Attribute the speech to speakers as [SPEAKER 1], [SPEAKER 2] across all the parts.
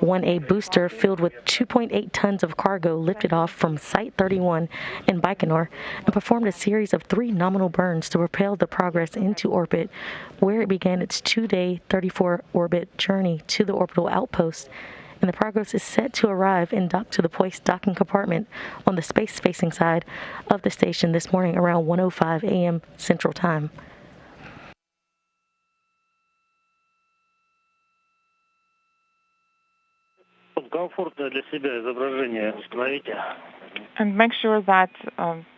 [SPEAKER 1] 1A booster filled with 2.8 tons of cargo lifted off from Site 31 in Baikonur and performed a series of 3 nominal burns to propel the Progress into orbit, where it began its 2-day 34-orbit journey to the orbital outpost. And the Progress is set to arrive and dock to the Poist docking compartment on the space-facing side of the station this morning around 1:05 a.m. Central Time.
[SPEAKER 2] And make sure that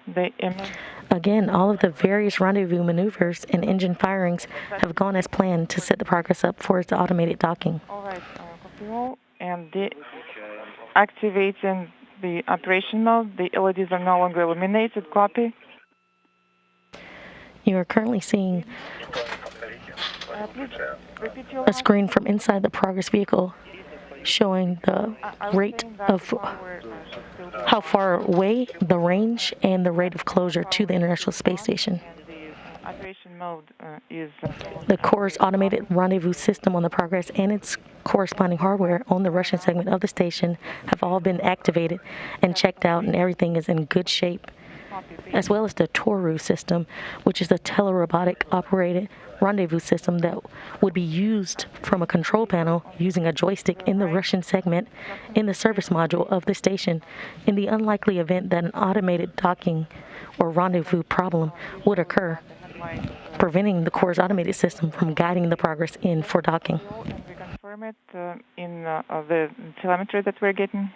[SPEAKER 2] the image...
[SPEAKER 1] Again, all of the various rendezvous maneuvers and engine firings have gone as planned to set the Progress up for its automated docking.
[SPEAKER 2] All right, and activating the operation mode. The LEDs are no longer illuminated. Copy.
[SPEAKER 1] You are currently seeing a screen from inside the Progress vehicle showing the rate of how far away, the range, and the rate of closure to the International Space Station.
[SPEAKER 2] Operation mode is...
[SPEAKER 1] The Corps' automated rendezvous system on the Progress and its corresponding hardware on the Russian segment of the station have all been activated and checked out, and everything is in good shape, as well as the Toru system, which is a telerobotic operated rendezvous system that would be used from a control panel using a joystick in the Russian segment in the service module of the station in the unlikely event that an automated docking or rendezvous problem would occur, preventing the Corps' automated system from guiding the Progress in for docking.
[SPEAKER 2] We confirm it in the telemetry that we're getting.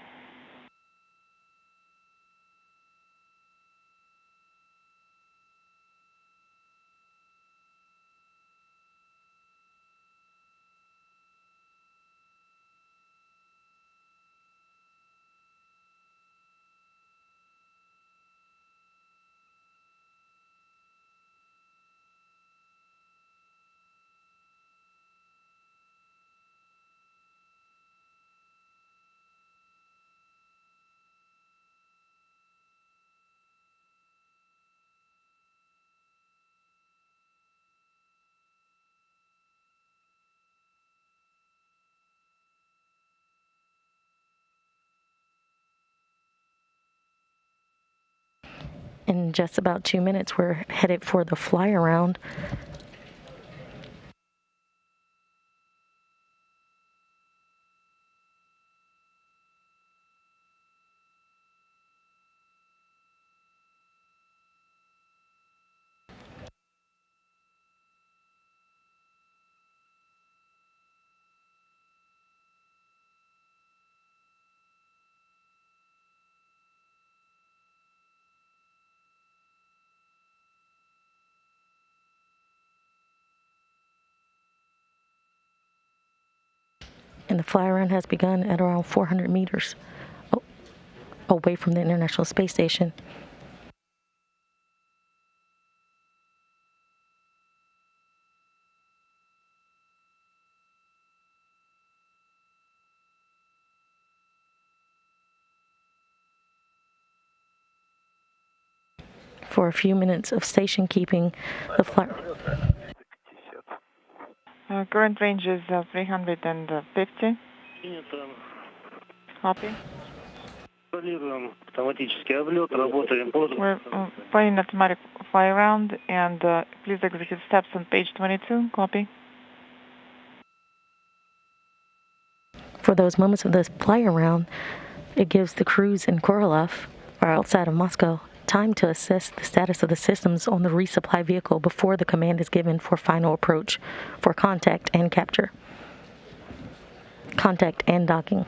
[SPEAKER 1] In just about 2 minutes, we're headed for the fly around. And the fly around has begun at around 400 meters away from the International Space Station. For a few minutes of station keeping, the fly...
[SPEAKER 2] Current range is 350. Copy. We're planning automatic fly around, and please execute steps on page 22. Copy.
[SPEAKER 1] For those moments of this fly around, it gives the crews in Korolev, or outside of Moscow, time to assess the status of the systems on the resupply vehicle before the command is given for final approach for contact and capture. Contact and docking.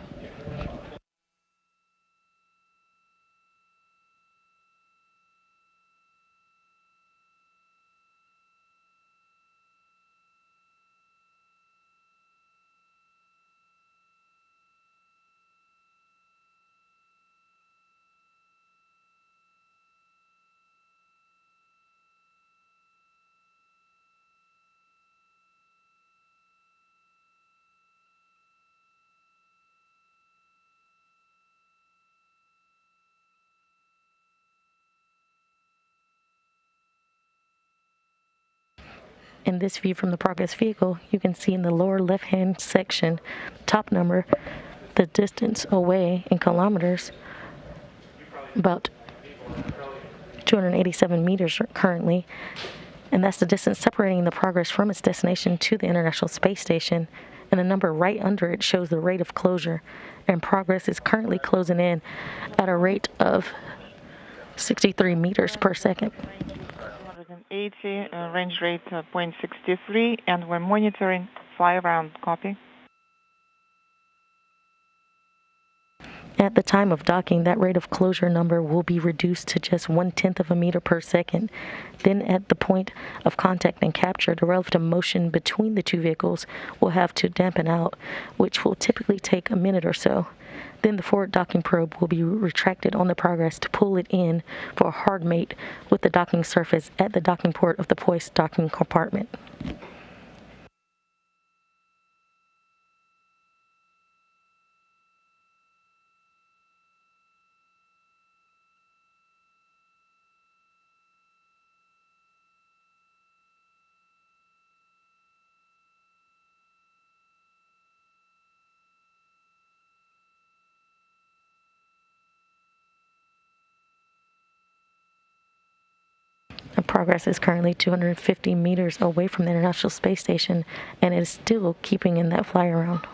[SPEAKER 1] In this view from the Progress vehicle, you can see in the lower left-hand section, top number the distance away in kilometers, about 287 meters currently, and that's the distance separating the Progress from its destination to the International Space Station. And the number right under it shows the rate of closure, and Progress is currently closing in at a rate of 63 meters per second.
[SPEAKER 2] 280, range rate 0.63, and we're monitoring fly around. Copy.
[SPEAKER 1] At the time of docking, that rate of closure number will be reduced to just 1/10 of a meter per second. Then at the point of contact and capture, the relative motion between the two vehicles will have to dampen out, which will typically take a minute or so. Then the forward docking probe will be retracted on the Progress to pull it in for a hard mate with the docking surface at the docking port of the Poise docking compartment. The Progress is currently 250 meters away from the International Space Station, and it is still keeping in that fly around.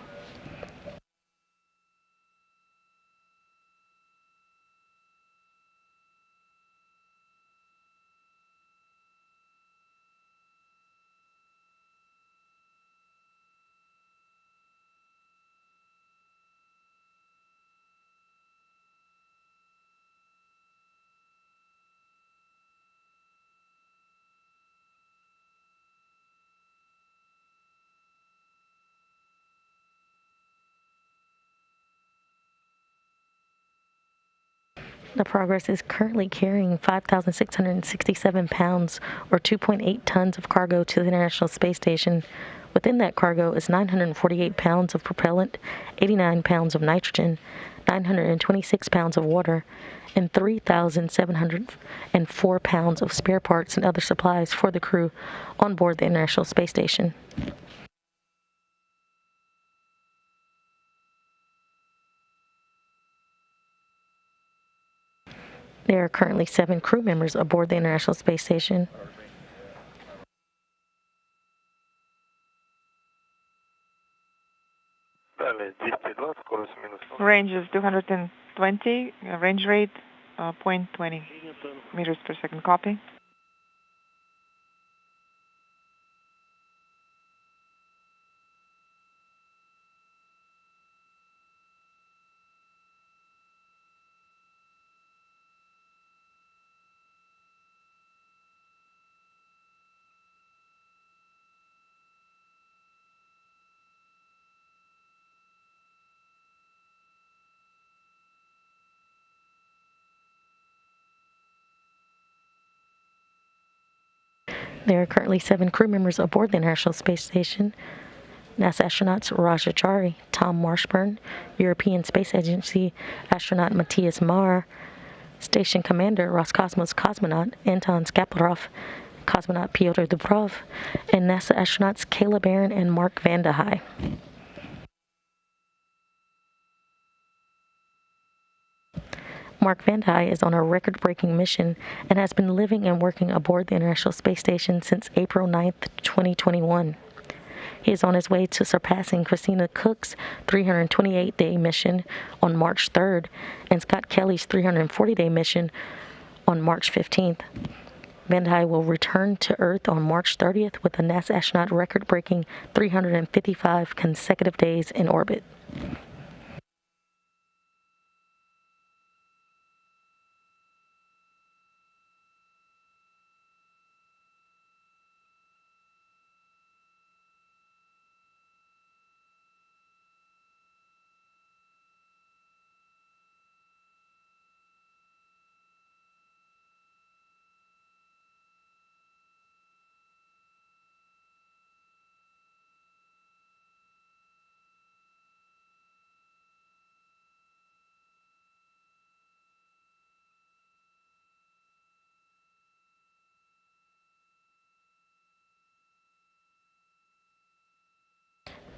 [SPEAKER 1] The Progress is currently carrying 5,667 pounds, or 2.8 tons of cargo to the International Space Station. Within that cargo is 948 pounds of propellant, 89 pounds of nitrogen, 926 pounds of water, and 3,704 pounds of spare parts and other supplies for the crew on board the International Space Station. There are currently 7 crew members aboard the International Space Station.
[SPEAKER 2] Range is 220, range rate 0.20 meters per second. Copy.
[SPEAKER 1] There are currently 7 crew members aboard the International Space Station. NASA astronauts Raj Achari, Tom Marshburn, European Space Agency astronaut Matthias Maurer, Station Commander Roscosmos cosmonaut Anton Skaplarov, cosmonaut Pyotr Dubrov, and NASA astronauts Kayla Barron and Mark Vande Hei. Mark Vande Hei is on a record-breaking mission and has been living and working aboard the International Space Station since April 9th, 2021. He is on his way to surpassing Christina Koch's 328-day mission on March 3rd and Scott Kelly's 340-day mission on March 15th. Vande Hei will return to Earth on March 30th with a NASA astronaut record-breaking 355 consecutive days in orbit.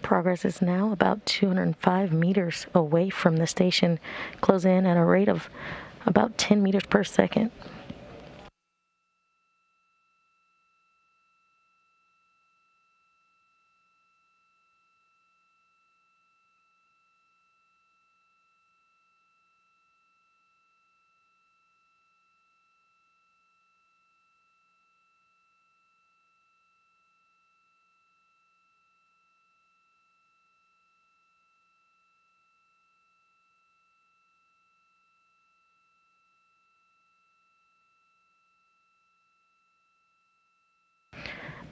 [SPEAKER 1] Progress is now about 205 meters away from the station, closing in at a rate of about 10 meters per second.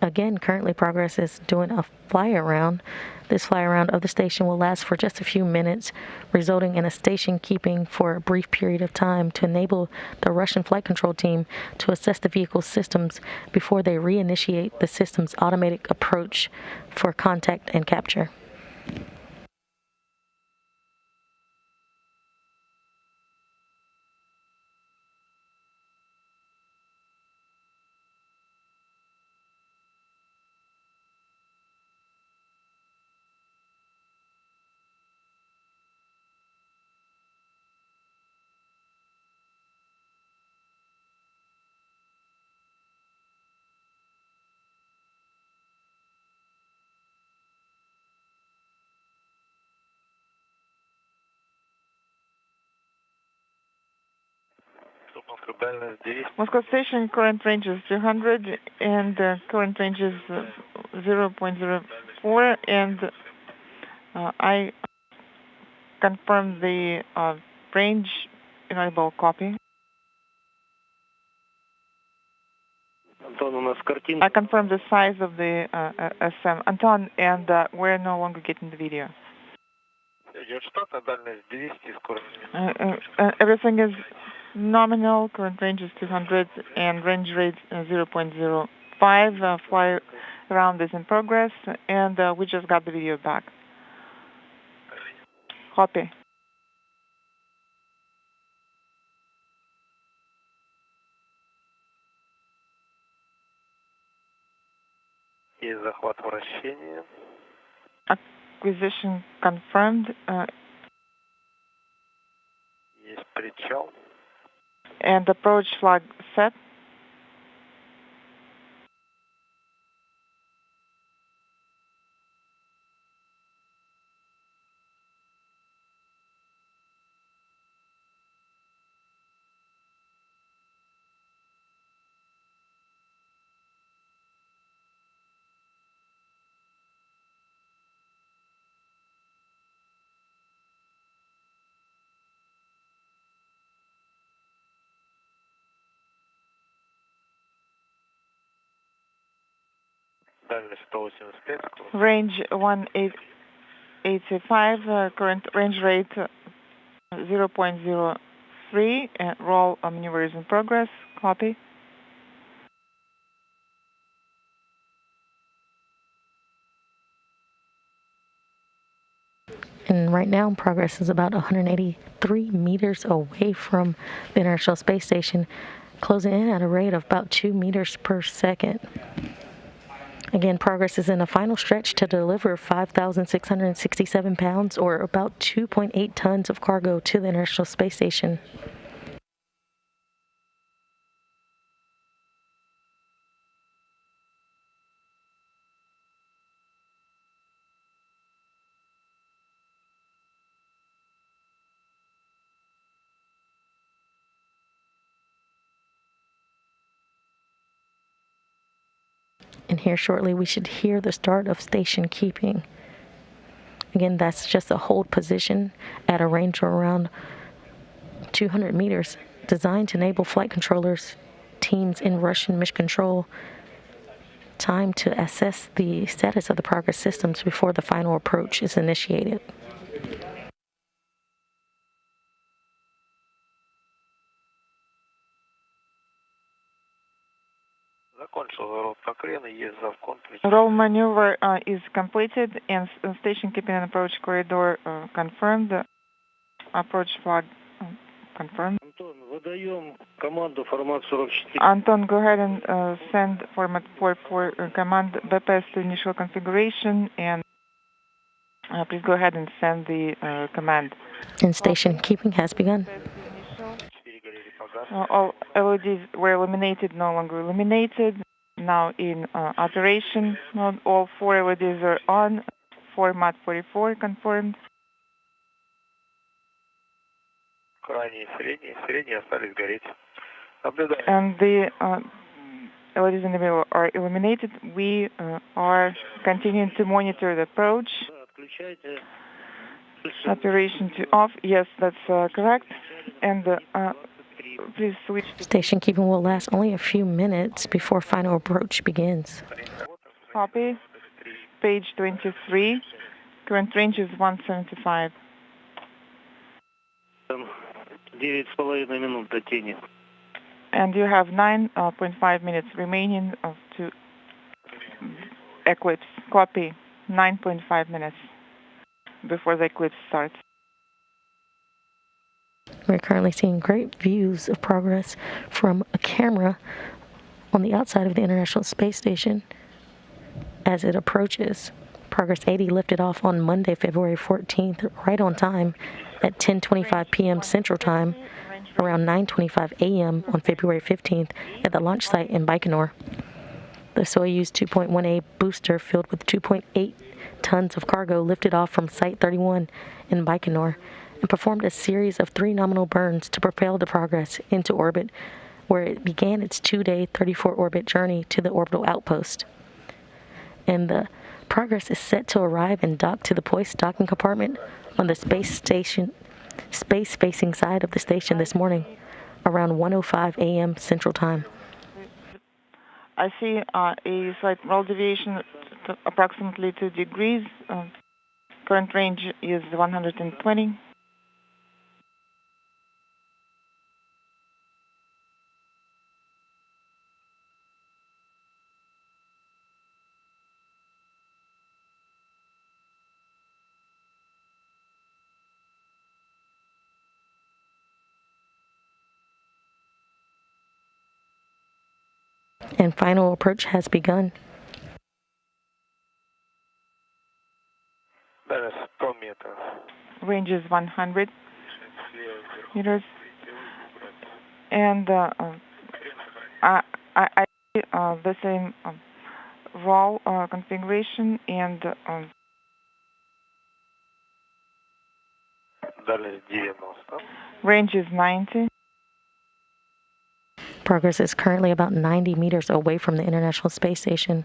[SPEAKER 1] Again, currently Progress is doing a fly around. This fly around of the station will last for just a few minutes, resulting in a station keeping for a brief period of time to enable the Russian flight control team to assess the vehicle's systems before they reinitiate the system's automatic approach for contact and capture.
[SPEAKER 2] Moscow station current range is 300 and current range is 0.04, and I confirm the range enable copy. I confirm the size of the SM. Anton, and we're no longer getting the video. Everything is nominal. Current range is 200 and range rate 0.05. Fly around is in progress, and we just got the video back. Copy. Acquisition confirmed. And approach flag set. Range 1885, current range rate 0.03, roll maneuver is in progress. Copy.
[SPEAKER 1] And right now, Progress is about 183 meters away from the International Space Station, closing in at a rate of about 2 meters per second. Again, Progress is in a final stretch to deliver 5,667 pounds, or about 2.8 tons of cargo to the International Space Station. And here shortly, we should hear the start of station keeping. Again, that's just a hold position at a range of around 200 meters, designed to enable flight controllers, teams in Russian mission control, time to assess the status of the Progress systems before the final approach is initiated.
[SPEAKER 2] Roll maneuver is completed and station keeping and approach corridor confirmed. Approach flag confirmed. Anton, go ahead and send format 44 command bypass to initial configuration and Please go ahead and send the command.
[SPEAKER 1] And station keeping has begun.
[SPEAKER 2] All LEDs were illuminated, no longer illuminated. Now in operation mode, all 4 LEDs are on. Format 44 confirmed. And the LEDs in the middle are illuminated. We are continuing to monitor the approach. Operation to off. Yes, that's correct. And please switch.
[SPEAKER 1] Station keeping will last only a few minutes before final approach begins.
[SPEAKER 2] Copy. Page 23. Current range is 175.
[SPEAKER 3] 9,5 минут до тени.
[SPEAKER 2] And you have 9.5 minutes remaining to eclipse. Copy. 9.5 minutes before the eclipse starts.
[SPEAKER 1] We're currently seeing great views of progress from a camera on the outside of the International Space Station as it approaches. Progress 80 lifted off on Monday, February 14th, right on time at 10:25 p.m. Central Time, around 9:25 a.m. on February 15th at the launch site in Baikonur. The Soyuz 2.1A booster filled with 2.8 tons of cargo lifted off from Site 31 in Baikonur and performed a series of 3 nominal burns to propel the Progress into orbit, where it began its 2-day 34-orbit journey to the orbital outpost. And the Progress is set to arrive and dock to the Poist docking compartment on the space-facing side of the station this morning, around 1:05 a.m. Central Time.
[SPEAKER 2] I see a slight roll deviation, approximately 2 degrees. Current range is 120.
[SPEAKER 1] And final approach has begun.
[SPEAKER 2] Range is 100 meters. And I see the same roll configuration and range is 90.
[SPEAKER 1] Progress is currently about 90 meters away from the International Space Station.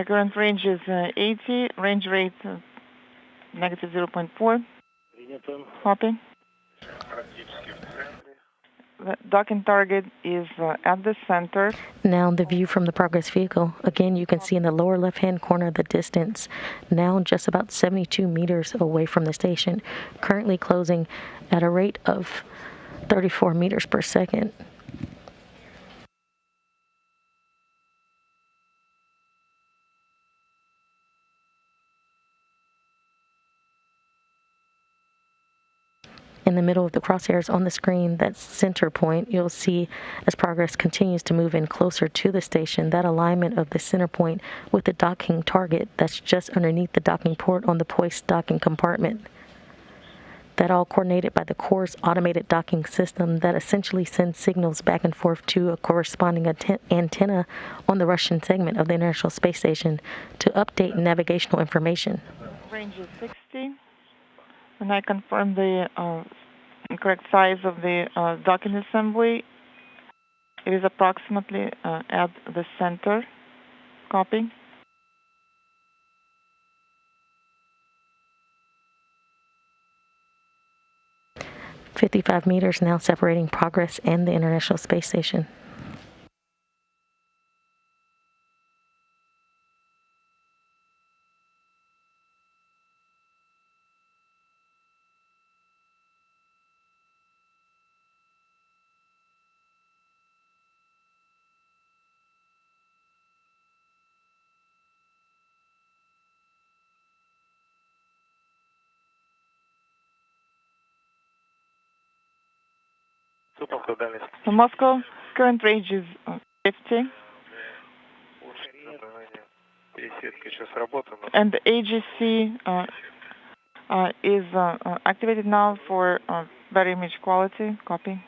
[SPEAKER 2] Current range is 80. Range rate negative 0.4. Copy. The docking target is at the center.
[SPEAKER 1] Now the view from the Progress vehicle. Again, you can see in the lower left-hand corner the distance, now just about 72 meters away from the station, currently closing at a rate of 34 meters per second. In the middle of the crosshairs on the screen, that center point, you'll see as Progress continues to move in closer to the station, that alignment of the center point with the docking target that's just underneath the docking port on the Poist docking compartment. That all coordinated by the core's automated docking system that essentially sends signals back and forth to a corresponding antenna on the Russian segment of the International Space Station to update navigational information.
[SPEAKER 2] Range is 60. And I confirm the correct size of the docking assembly. It is approximately at the center. Copy.
[SPEAKER 1] "55 meters now separating Progress and the International Space Station.
[SPEAKER 2] Moscow, current range is 50. And the AGC is activated now for better image quality. Copy.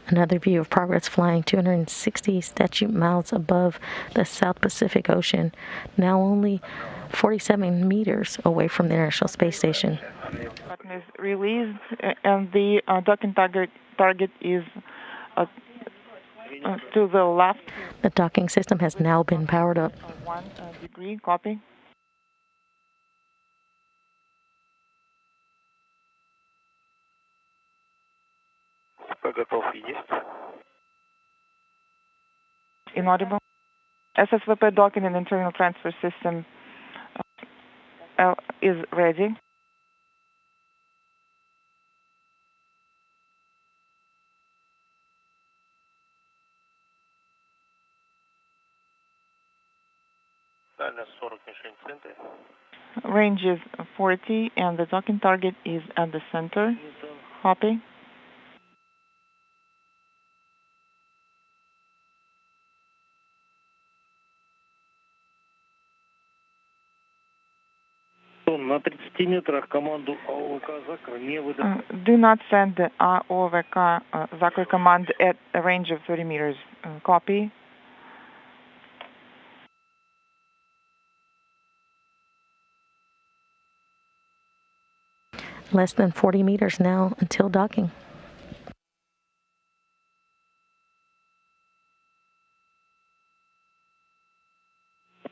[SPEAKER 1] Another view of progress flying 260 statute miles above the South Pacific Ocean, now only 47 meters away from the International Space Station.
[SPEAKER 2] Button is released, and the docking target is to the left.
[SPEAKER 1] The docking system has now been powered up.
[SPEAKER 2] 1 degree. Copy. Inaudible. SSVP docking and internal transfer system is ready. Range is 40, and the docking target is at the center. Copy.
[SPEAKER 3] На 30 метрах команду АОВК «Закр» не выдавать.
[SPEAKER 2] Do not send the AOVK Zakr command at a range of 30 meters. Copy.
[SPEAKER 1] Less than 40 meters now until docking.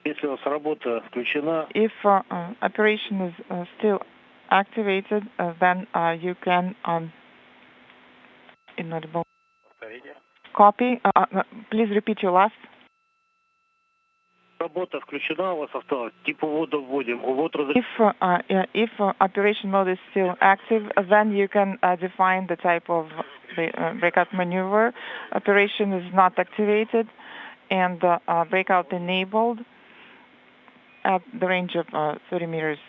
[SPEAKER 3] Если у вас работа включена,
[SPEAKER 2] If operation is still activated, then you can inaudible. Copy. Please repeat your last.
[SPEAKER 3] работа включена, у вас осталось, тип увода вводим, увод разрешен.
[SPEAKER 2] If operation mode is still active, then you can define the type of the breakout maneuver. Operation is not activated, and breakout enabled at the range of 30 meters.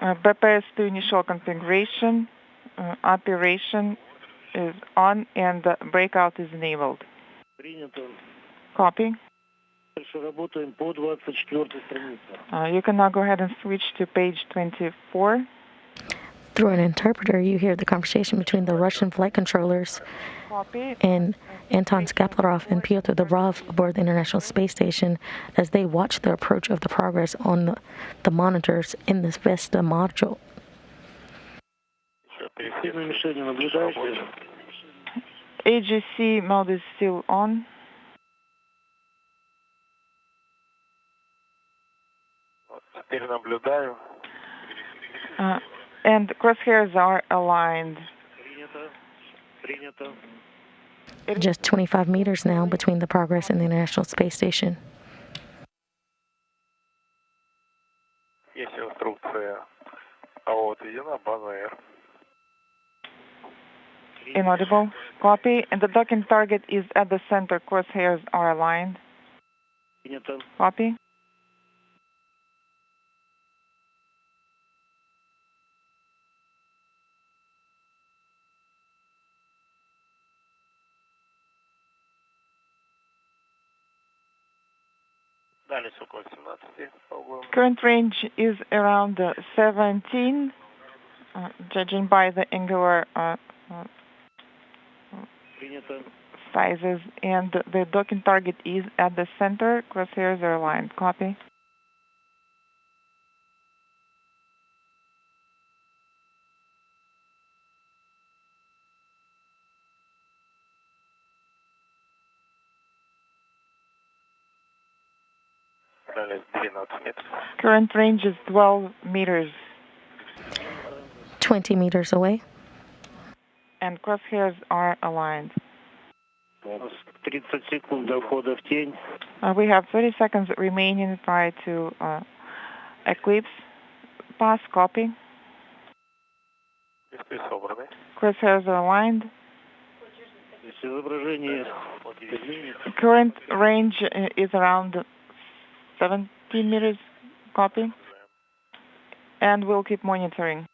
[SPEAKER 2] BPS to initial configuration. Operation is on, and breakout is enabled.
[SPEAKER 3] Принято.
[SPEAKER 2] Copy.
[SPEAKER 3] Дальше работаем по 24 странице.
[SPEAKER 2] You can now go ahead and switch to page 24.
[SPEAKER 1] Through an interpreter, you hear the conversation between the Russian flight controllers
[SPEAKER 2] Copy.
[SPEAKER 1] and Anton Skaplarov and Pyotr Dobrov aboard the International Space Station as they watch the approach of the progress on the monitors in this Vesta module.
[SPEAKER 3] Все на мишени наблюдаете.
[SPEAKER 2] AGC mode is still on.
[SPEAKER 4] Теперь наблюдаю.
[SPEAKER 2] And crosshairs are aligned.
[SPEAKER 3] Принято. Принято.
[SPEAKER 1] Just 25 meters now between the progress and the International Space Station.
[SPEAKER 4] Есть инструкция. АО отведена, база Р.
[SPEAKER 2] Inaudible. Copy. And the docking target is at the center. Crosshairs are aligned.
[SPEAKER 3] Принято.
[SPEAKER 2] Copy.
[SPEAKER 4] Дальше около 17 по углам.
[SPEAKER 2] Current range is around 17, judging by the angular
[SPEAKER 3] Принято.
[SPEAKER 2] sizes, and the docking target is at the center. Crosshairs are aligned. Copy.
[SPEAKER 4] Дальше 12 метров.
[SPEAKER 2] Current range is 12 meters,
[SPEAKER 1] 20 meters away.
[SPEAKER 2] and crosshairs are aligned.
[SPEAKER 3] У нас 30 секунд до входа в тень.
[SPEAKER 2] We have 30 seconds remaining prior to eclipse pass. Copy.
[SPEAKER 4] Листы собраны.
[SPEAKER 2] Crosshairs are aligned.
[SPEAKER 3] Если изображение изменится,
[SPEAKER 2] Current range is around 17 meters. Copy. And we'll keep monitoring.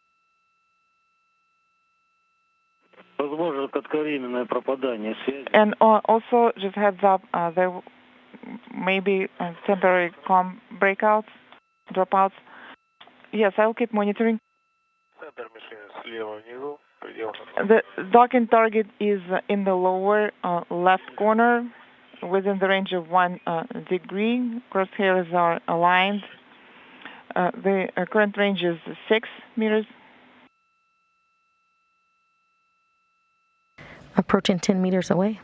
[SPEAKER 3] кратковременное пропадание связи.
[SPEAKER 2] And also, just heads up, there may be temporary com breakouts, dropouts. Yes, I'll keep monitoring.
[SPEAKER 4] Центр мишени слева внизу, предел.
[SPEAKER 2] The docking target is in the lower left corner, within the range of 1 degree. Crosshairs are aligned. The current range is 6 meters.
[SPEAKER 1] Approaching 10 meters away.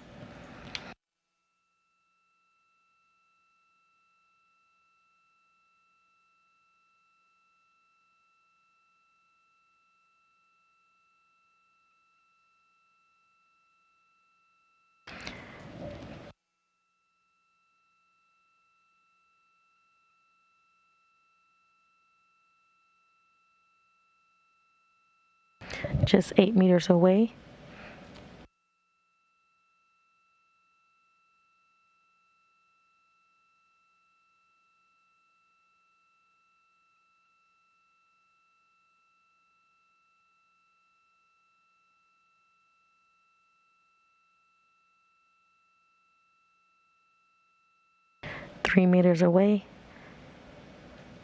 [SPEAKER 1] Just 8 meters away. Three meters away.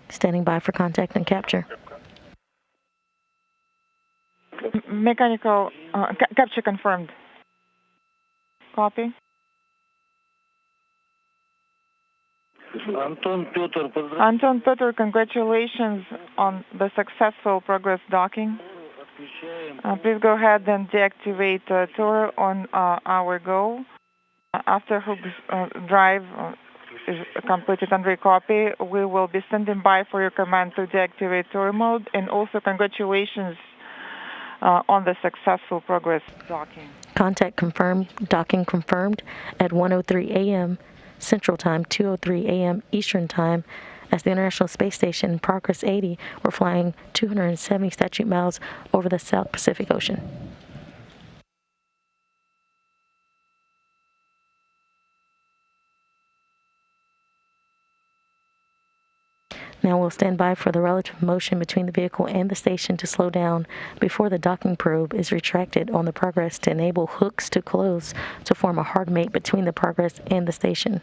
[SPEAKER 1] Standing by for contact and capture.
[SPEAKER 2] Mechanical capture confirmed. Copy. Anton Petr, congratulations on the successful progress docking. Please go ahead and deactivate tour on our go. After Hook's drive is completed and recopy, we will be standing by for your command to deactivate tour mode. And also congratulations on the successful progress docking.
[SPEAKER 1] Contact confirmed, docking confirmed at 1:03 a.m. Central Time, 2:03 a.m. Eastern Time. As the International Space Station Progress 80, we're flying 270 statute miles over the South Pacific Ocean. Now we'll stand by for the relative motion between the vehicle and the station to slow down before the docking probe is retracted on the Progress to enable hooks to close to form a hard mate between the Progress and the station.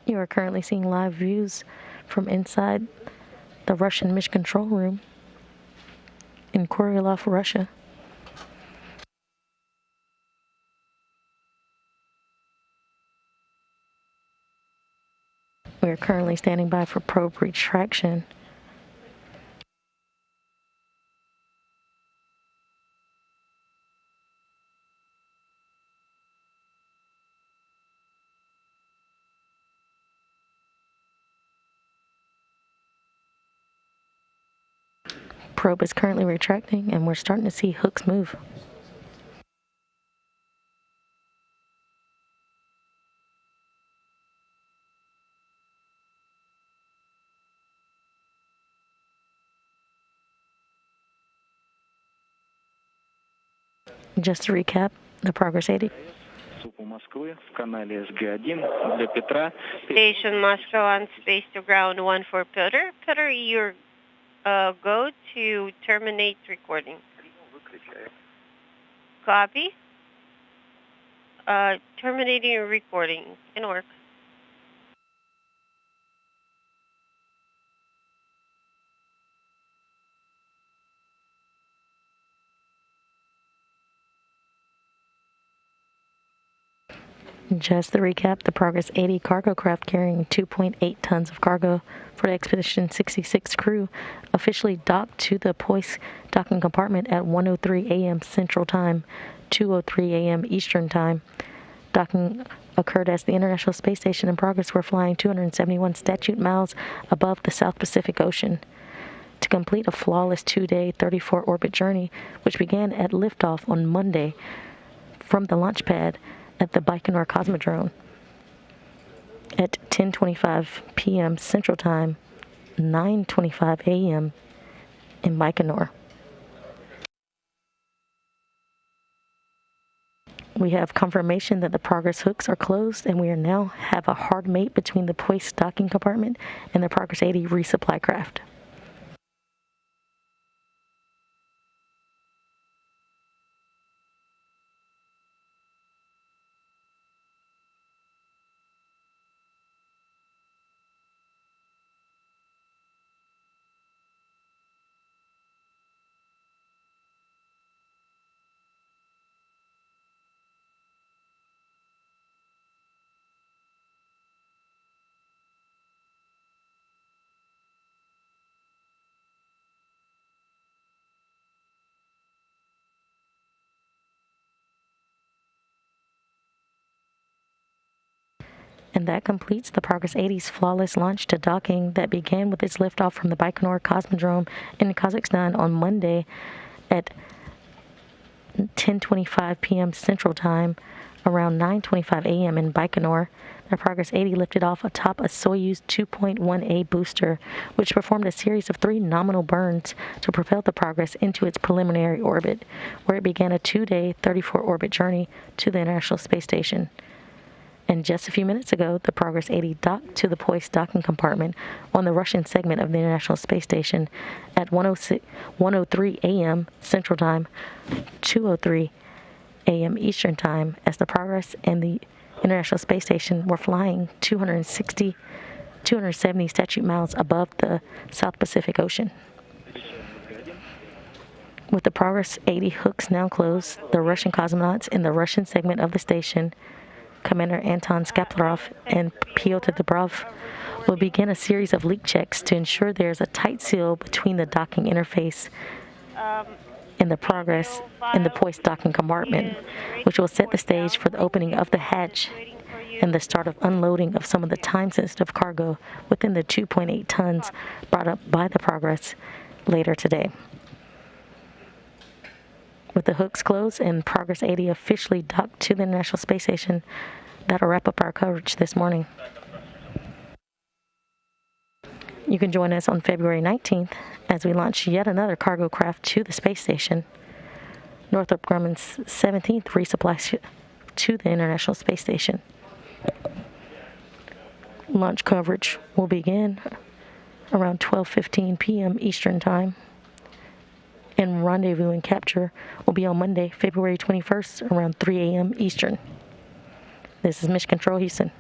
[SPEAKER 1] You are currently seeing live views from inside the Russian Mission Control Room in Korolov, Russia. We are currently standing by for probe retraction. probe is currently retracting, and we're starting to see hooks move. Just to recap, the Progress 80.
[SPEAKER 5] Station Moscow on space to ground 1 for Peter. Peter, you're go to terminate recording. Copy. Terminating recording. Can work.
[SPEAKER 1] Just to recap, the Progress 80 cargo craft carrying 2.8 tons of cargo for the Expedition 66 crew officially docked to the Poise docking compartment at 1:03 a.m. Central Time, 2:03 a.m. Eastern Time. Docking occurred as the International Space Station and Progress were flying 271 statute miles above the South Pacific Ocean to complete a flawless 2-day 34-orbit journey, which began at liftoff on Monday from the launch pad at the Baikonur Cosmodrome at 10:25 p.m. Central Time, 9:25 a.m. in Baikonur. We have confirmation that the Progress hooks are closed, and we are now have a hard mate between the Poise docking compartment and the Progress 80 resupply craft. And that completes the Progress 80's flawless launch to docking that began with its liftoff from the Baikonur Cosmodrome in Kazakhstan on Monday at 10:25 p.m. Central Time, around 9:25 a.m. in Baikonur. The Progress 80 lifted off atop a Soyuz 2.1A booster, which performed a series of 3 nominal burns to propel the Progress into its preliminary orbit, where it began a 2-day 34-orbit journey to the International Space Station. And just a few minutes ago, the Progress 80 docked to the Poise docking compartment on the Russian segment of the International Space Station at 1:03 a.m. Central Time, 2:03 a.m. Eastern Time, as the Progress and the International Space Station were flying 270 statute miles above the South Pacific Ocean. With the Progress 80 hooks now closed, the Russian cosmonauts in the Russian segment of the station, Commander Anton Skaplarov and Pyotr Dobrov, will begin a series of leak checks to ensure there's a tight seal between the docking interface and the Progress and the Poise docking compartment, which will set the stage for the opening of the hatch and the start of unloading of some of the time-sensitive cargo within the 2.8 tons brought up by the Progress later today. With the hooks closed and Progress 80 officially docked to the International Space Station, that'll wrap up our coverage this morning. You can join us on February 19th as we launch yet another cargo craft to the space station, Northrop Grumman's 17th resupply to the International Space Station. Launch coverage will begin around 12:15 p.m. Eastern Time, and rendezvous and capture will be on Monday, February 21st, around 3 a.m. Eastern. This is Mission Control Houston.